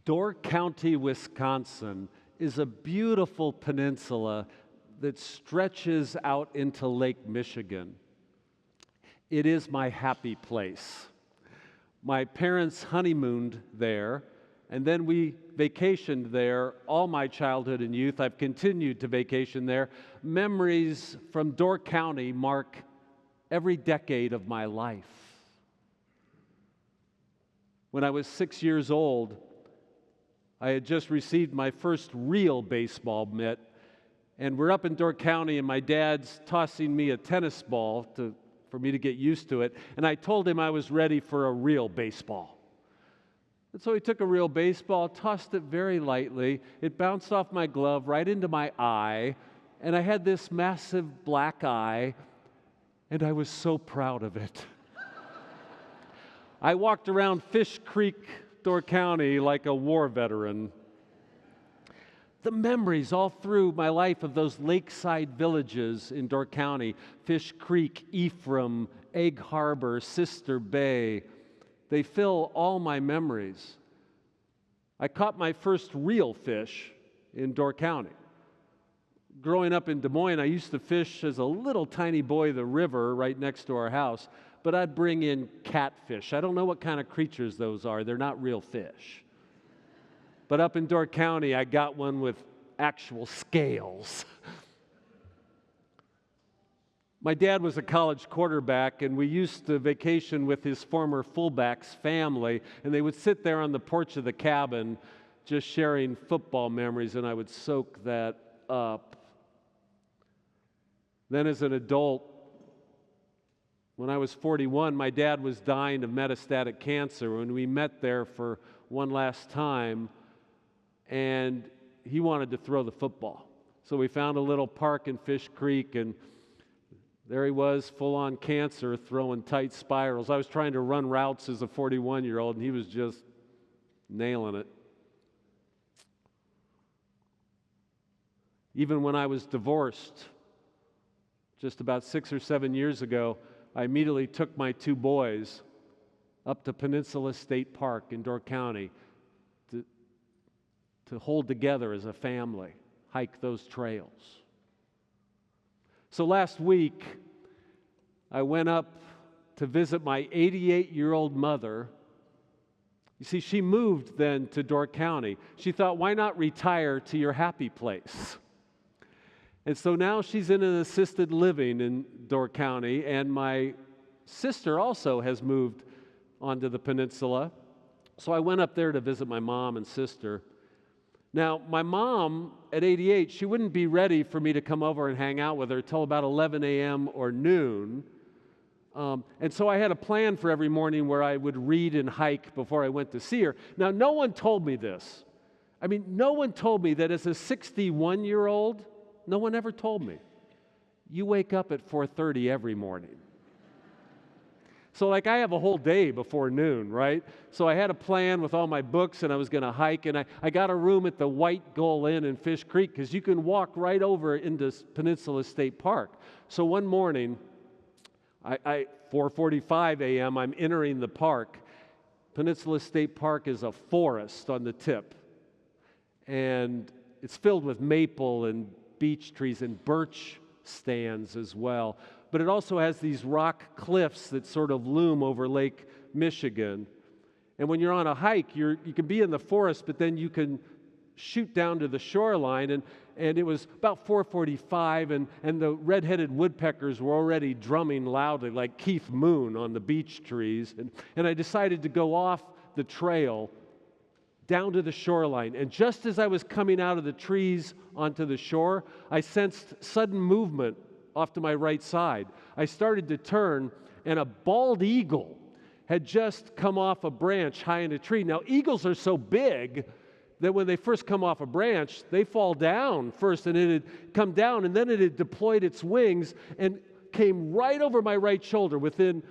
Door County, Wisconsin is a beautiful peninsula that stretches out into Lake Michigan. It is my happy place. My parents honeymooned there, and then we vacationed there all my childhood and youth. I've continued to vacation there. Memories from Door County mark every decade of my life. When I was 6 years old, I had just received my first real baseball mitt, and we're up in Door County, and my dad's tossing me a tennis ball for me to get used to it, and I told him I was ready for a real baseball. And so he took a real baseball, tossed it very lightly. It bounced off my glove right into my eye, and I had this massive black eye, and I was so proud of it. I walked around Fish Creek, Door County, like a war veteran. The memories all through my life of those lakeside villages in Door County, Fish Creek, Ephraim, Egg Harbor, Sister Bay, they fill all my memories. I caught my first real fish in Door County. Growing up in Des Moines, I used to fish as a little tiny boy the river right next to our house, but I'd bring in catfish. I don't know what kind of creatures those are. They're not real fish. But up in Door County, I got one with actual scales. My dad was a college quarterback, and we used to vacation with his former fullback's family, and they would sit there on the porch of the cabin just sharing football memories, and I would soak that up. Then as an adult, when I was 41, my dad was dying of metastatic cancer. When we met there for one last time, and he wanted to throw the football. So we found a little park in Fish Creek, and there he was, full-on cancer, throwing tight spirals. I was trying to run routes as a 41-year-old, and he was just nailing it. Even when I was divorced, just about 6 or 7 years ago, I immediately took my two boys up to Peninsula State Park in Door County to hold together as a family, hike those trails. So last week, I went up to visit my 88-year-old mother. You see, she moved then to Door County. She thought, why not retire to your happy place? And so now she's in an assisted living in Door County, and my sister also has moved onto the peninsula. So I went up there to visit my mom and sister. Now, my mom, at 88, she wouldn't be ready for me to come over and hang out with her till about 11 a.m. or noon. And so I had a plan for every morning where I would read and hike before I went to see her. Now, no one told me this. I mean, no one told me that as a 61-year-old, no one ever told me. You wake up at 4:30 every morning. So like I have a whole day before noon, right? So I had a plan with all my books, and I was going to hike, and I got a room at the White Gull Inn in Fish Creek because you can walk right over into Peninsula State Park. So one morning, 4:45 a.m., I'm entering the park. Peninsula State Park is a forest on the tip, and it's filled with maple and beech trees and birch stands as well. But it also has these rock cliffs that sort of loom over Lake Michigan. And when you're on a hike, you can be in the forest, but then you can shoot down to the shoreline. And it was about 4:45, and the red-headed woodpeckers were already drumming loudly, like Keith Moon on the beech trees. And I decided to go off the trail down to the shoreline. And just as I was coming out of the trees onto the shore, I sensed sudden movement off to my right side. I started to turn, and a bald eagle had just come off a branch high in a tree. Now, eagles are so big that when they first come off a branch, they fall down first, and it had come down, and then it had deployed its wings and came right over my right shoulder within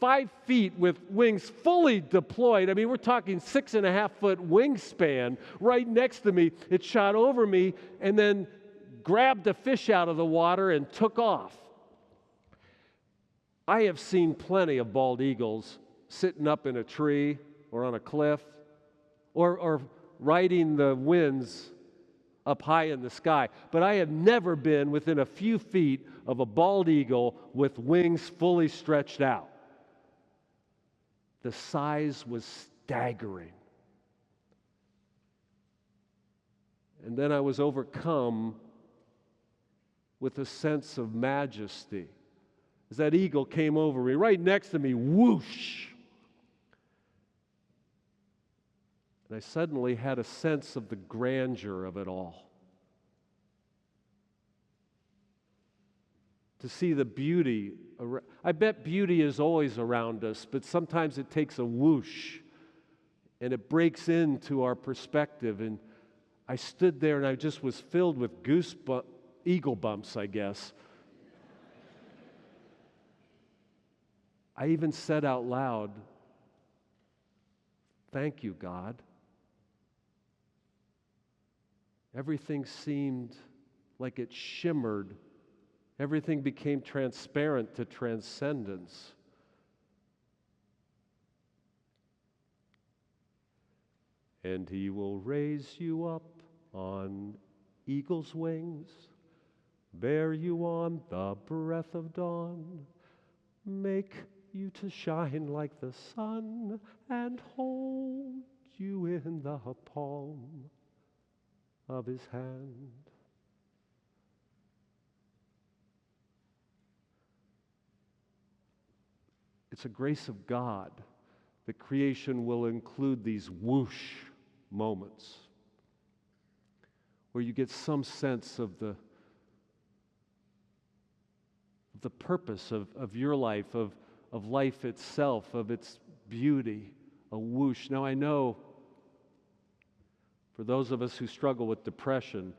5 feet with wings fully deployed. I mean, we're talking 6.5-foot wingspan right next to me. It shot over me and then grabbed a fish out of the water and took off. I have seen plenty of bald eagles sitting up in a tree or on a cliff or riding the winds up high in the sky. But I have never been within a few feet of a bald eagle with wings fully stretched out. The size was staggering. And then I was overcome with a sense of majesty as that eagle came over me, right next to me, whoosh. And I suddenly had a sense of the grandeur of it all. To see the beauty. I bet beauty is always around us, but sometimes it takes a whoosh and it breaks into our perspective. And I stood there and I just was filled with eagle bumps, I guess. I even said out loud, "Thank you, God." Everything seemed like it shimmered. Everything became transparent to transcendence. And He will raise you up on eagle's wings, bear you on the breath of dawn, make you to shine like the sun, and hold you in the palm of His hand. It's a grace of God that creation will include these whoosh moments where you get some sense of the purpose of your life, of life itself, of its beauty, a whoosh. Now I know for those of us who struggle with depression,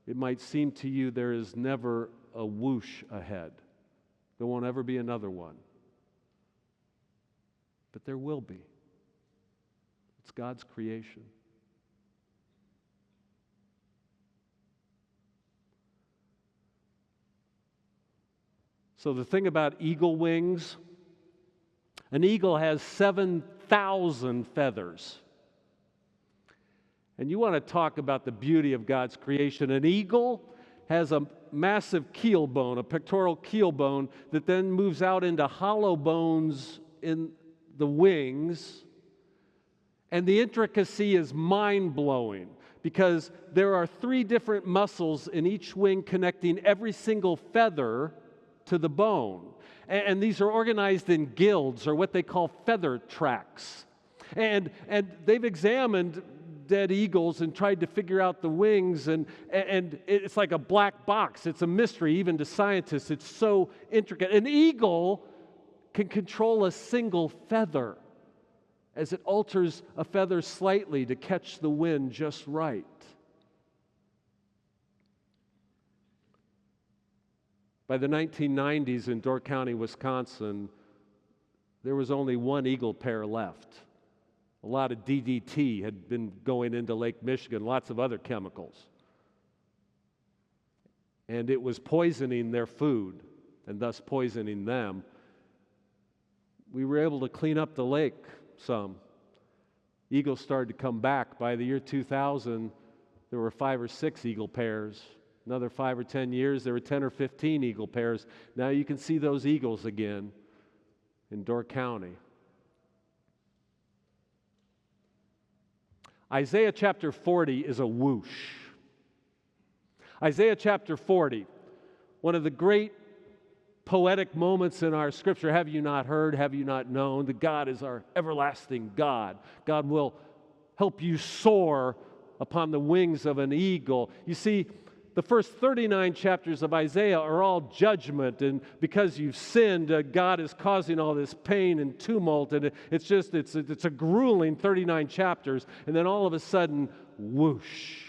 it might seem to you there is never a whoosh ahead. There won't ever be another one. But there will be. It's God's creation. So the thing about eagle wings, an eagle has 7,000 feathers. And you want to talk about the beauty of God's creation. An eagle has a massive keel bone, a pectoral keel bone, that then moves out into hollow bones in the wings. And the intricacy is mind-blowing because there are 3 different muscles in each wing connecting every single feather to the bone. And these are organized in guilds, or what they call feather tracts. And they've examined dead eagles and tried to figure out the wings, and it's like a black box. It's a mystery even to scientists. It's so intricate. An eagle can control a single feather as it alters a feather slightly to catch the wind just right. By the 1990s in Door County, Wisconsin, there was only 1 eagle pair left. A lot of DDT had been going into Lake Michigan, lots of other chemicals. And it was poisoning their food and thus poisoning them. We were able to clean up the lake some. Eagles started to come back. By the year 2000, there were 5 or 6 eagle pairs. Another 5 or 10 years, there were 10 or 15 eagle pairs. Now you can see those eagles again in Door County. Isaiah chapter 40 is a whoosh. Isaiah chapter 40, one of the great poetic moments in our scripture. Have you not heard? Have you not known that God is our everlasting God? God will help you soar upon the wings of an eagle. You see, the first 39 chapters of Isaiah are all judgment, and because you've sinned, God is causing all this pain and tumult, and it's a grueling 39 chapters, and then all of a sudden, whoosh,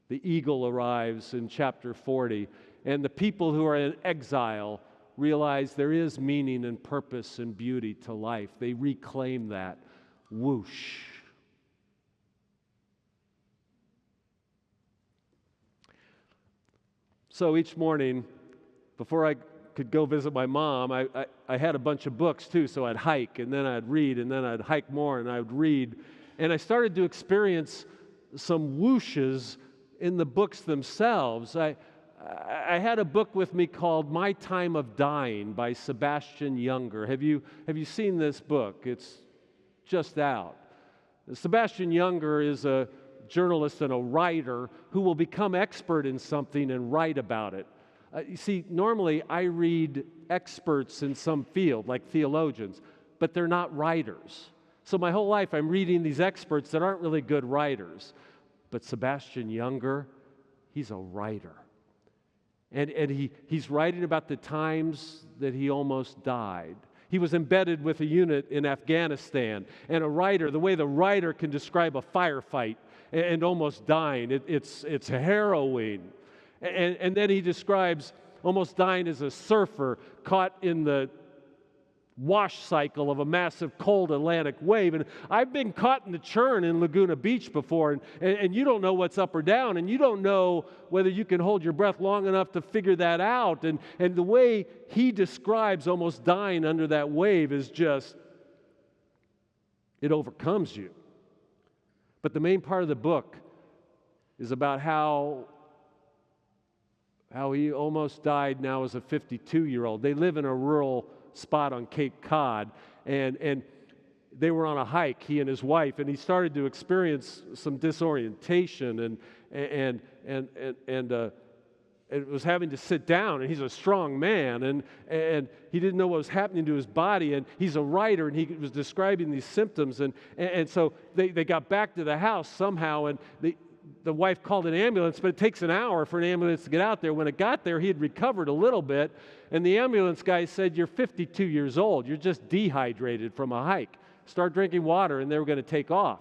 the eagle arrives in chapter 40, and the people who are in exile realize there is meaning and purpose and beauty to life. They reclaim that. Whoosh. So each morning, before I could go visit my mom, I had a bunch of books too, so I'd hike, and then I'd read, and then I'd hike more, and I would read. And I started to experience some whooshes in the books themselves. I had a book with me called My Time of Dying by Sebastian Junger. Have you seen this book? It's just out. Sebastian Junger is a journalist and a writer who will become expert in something and write about it. You see, normally I read experts in some field, like theologians, but they're not writers. So my whole life I'm reading these experts that aren't really good writers. But Sebastian Junger, he's a writer. And he's writing about the times that he almost died. He was embedded with a unit in Afghanistan. And a writer, the way the writer can describe a firefight and almost dying, it's harrowing. And then he describes almost dying as a surfer caught in the wash cycle of a massive cold Atlantic wave. And I've been caught in the churn in Laguna Beach before, and you don't know what's up or down, and you don't know whether you can hold your breath long enough to figure that out. And the way he describes almost dying under that wave is just, it overcomes you. But the main part of the book is about how he almost died now as a 52-year-old. They live in a rural spot on Cape Cod, and they were on a hike, he and his wife, and he started to experience some disorientation and was having to sit down, and he's a strong man, and he didn't know what was happening to his body, and he's a writer, and he was describing these symptoms, and so they got back to the house somehow, and the wife called an ambulance, but it takes an hour for an ambulance to get out there. When it got there, he had recovered a little bit, and the ambulance guy said, "You're 52 years old. You're just dehydrated from a hike. Start drinking water," and they were going to take off.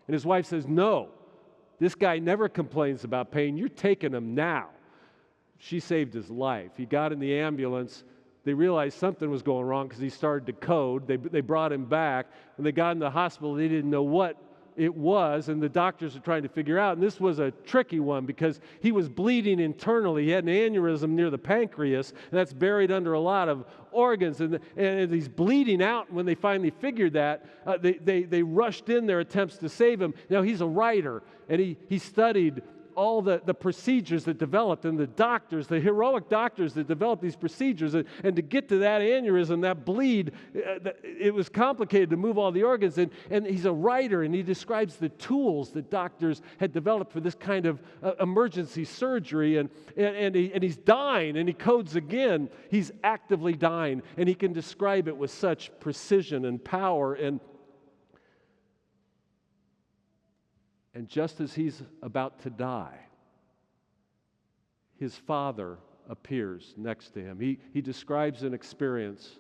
And his wife says, "No, this guy never complains about pain. You're taking him now." She saved his life. He got in the ambulance. They realized something was going wrong because he started to code. They brought him back. When they got in the hospital, they didn't know what it was, and the doctors are trying to figure out. And this was a tricky one because he was bleeding internally. He had an aneurysm near the pancreas, and that's buried under a lot of organs. And he's bleeding out. When they finally figured that, they rushed in their attempts to save him. Now, he's a writer, and he studied all the procedures that developed, and the heroic doctors that developed these procedures, and to get to that aneurysm, that bleed, it was complicated to move all the organs, and he's a writer, and he describes the tools that doctors had developed for this kind of emergency surgery, and he's dying, and he codes again. He's actively dying, and he can describe it with such precision and power, and just as he's about to die, his father appears next to him. He describes an experience,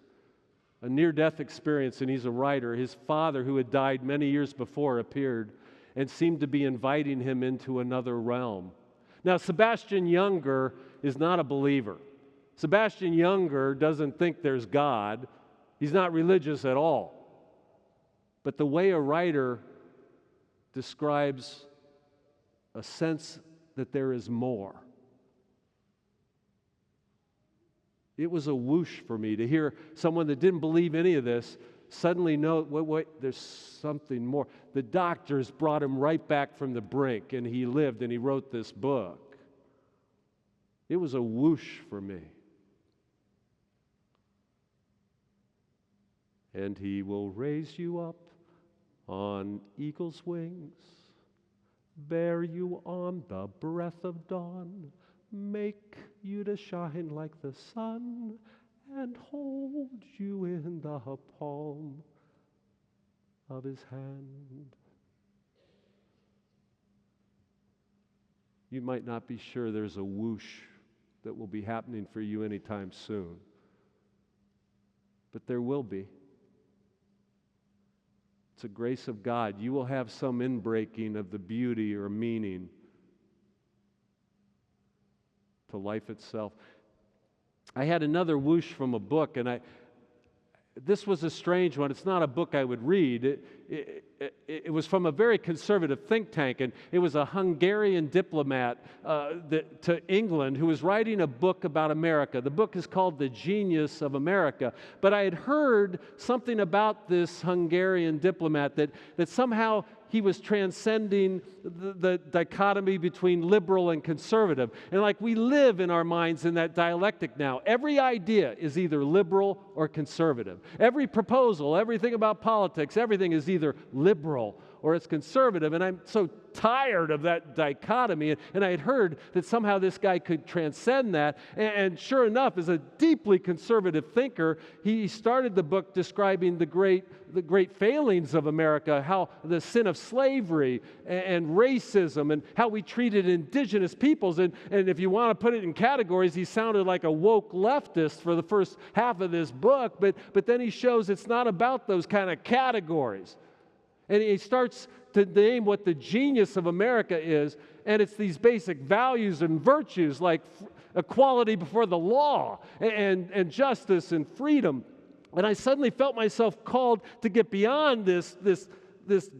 a near-death experience, and he's a writer. His father, who had died many years before, appeared and seemed to be inviting him into another realm. Now, Sebastian Junger is not a believer. Sebastian Junger doesn't think there's God. He's not religious at all. But the way a writer describes a sense that there is more. It was a whoosh for me to hear someone that didn't believe any of this suddenly know, wait, there's something more. The doctors brought him right back from the brink, and he lived, and he wrote this book. It was a whoosh for me. And he will raise you up on eagle's wings, bear you on the breath of dawn, make you to shine like the sun, and hold you in the palm of his hand. You might not be sure there's a whoosh that will be happening for you anytime soon, but there will be. It's a grace of God. You will have some inbreaking of the beauty or meaning to life itself. I had another whoosh from a book, and this was a strange one. It's not a book I would read. It was from a very conservative think tank, and it was a Hungarian diplomat to England who was writing a book about America. The book is called The Genius of America. But I had heard something about this Hungarian diplomat that somehow he was transcending the dichotomy between liberal and conservative. And like we live in our minds in that dialectic now. Every idea is either liberal or conservative. Every proposal, everything about politics, everything is either liberal or it's conservative. And I'm so tired of that dichotomy. And I had heard that somehow this guy could transcend that. And sure enough, as a deeply conservative thinker, he started the book describing the great failings of America, how the sin of slavery and racism and how we treated indigenous peoples. And if you want to put it in categories, he sounded like a woke leftist for the first half of this book. But then he shows it's not about those kind of categories. And he starts to name what the genius of America is, and it's these basic values and virtues like equality before the law and justice and freedom. And I suddenly felt myself called to get beyond this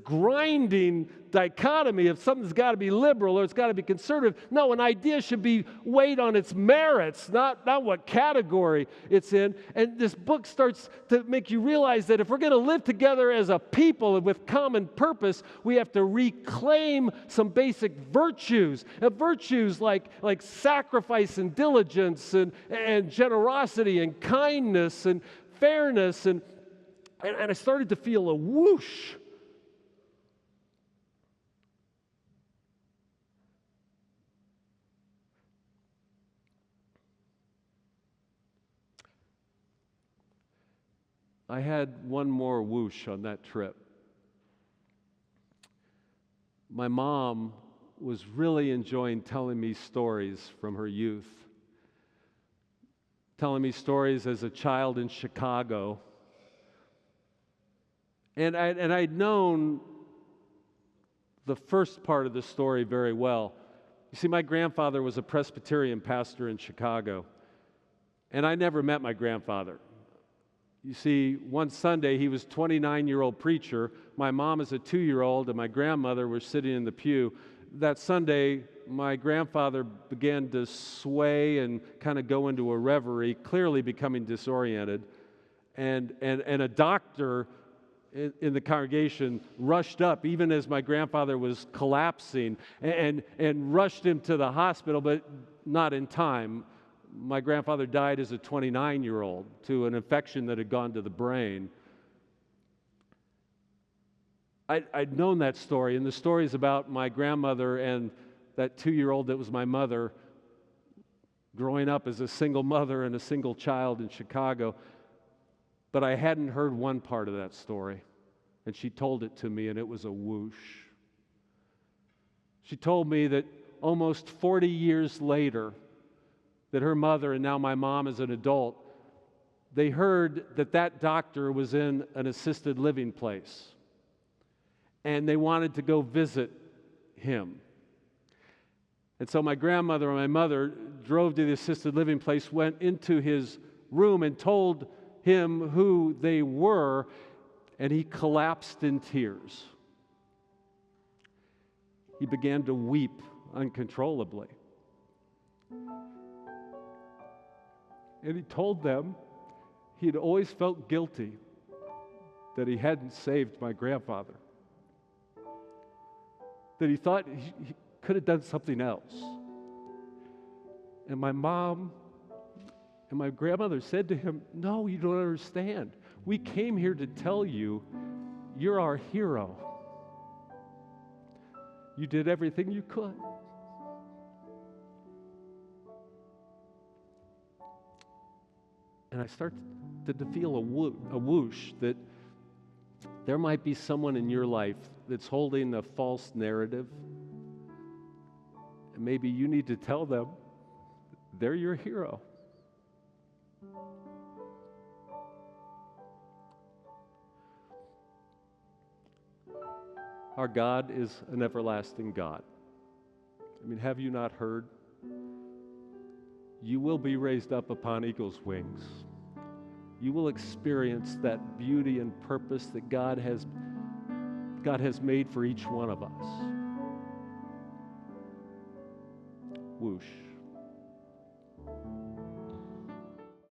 grinding dichotomy of something's got to be liberal or it's got to be conservative. No, an idea should be weighed on its merits, not what category it's in. And this book starts to make you realize that if we're going to live together as a people with common purpose, we have to reclaim some basic virtues. Virtues like sacrifice and diligence and generosity and kindness and fairness. And I started to feel a whoosh. I had one more whoosh on that trip. My mom was really enjoying telling me stories from her youth, telling me stories as a child in Chicago. And I'd known the first part of the story very well. You see, my grandfather was a Presbyterian pastor in Chicago, and I never met my grandfather. You see, one Sunday, he was a 29-year-old preacher. My mom is a 2-year-old, and my grandmother was sitting in the pew. That Sunday, my grandfather began to sway and kind of go into a reverie, clearly becoming disoriented. And a doctor in the congregation rushed up, even as my grandfather was collapsing, and rushed him to the hospital, but not in time. My grandfather died as a 29-year-old to an infection that had gone to the brain. I'd known that story, and the story is about my grandmother and that 2-year-old that was my mother growing up as a single mother and a single child in Chicago. But I hadn't heard one part of that story, and she told it to me, and it was a whoosh. She told me that almost 40 years later, that her mother, and now my mom as an adult, they heard that doctor was in an assisted living place. And they wanted to go visit him. And so my grandmother and my mother drove to the assisted living place, went into his room and told him who they were, and he collapsed in tears. He began to weep uncontrollably. And he told them he'd always felt guilty that he hadn't saved my grandfather. That he thought he could have done something else. And my mom and my grandmother said to him, "No, you don't understand. We came here to tell you you're our hero. You did everything you could." And I started to feel a whoosh that there might be someone in your life that's holding a false narrative. And maybe you need to tell them they're your hero. Our God is an everlasting God. I mean, have you not heard? You will be raised up upon eagle's wings. You will experience that beauty and purpose that God has made for each one of us. Whoosh.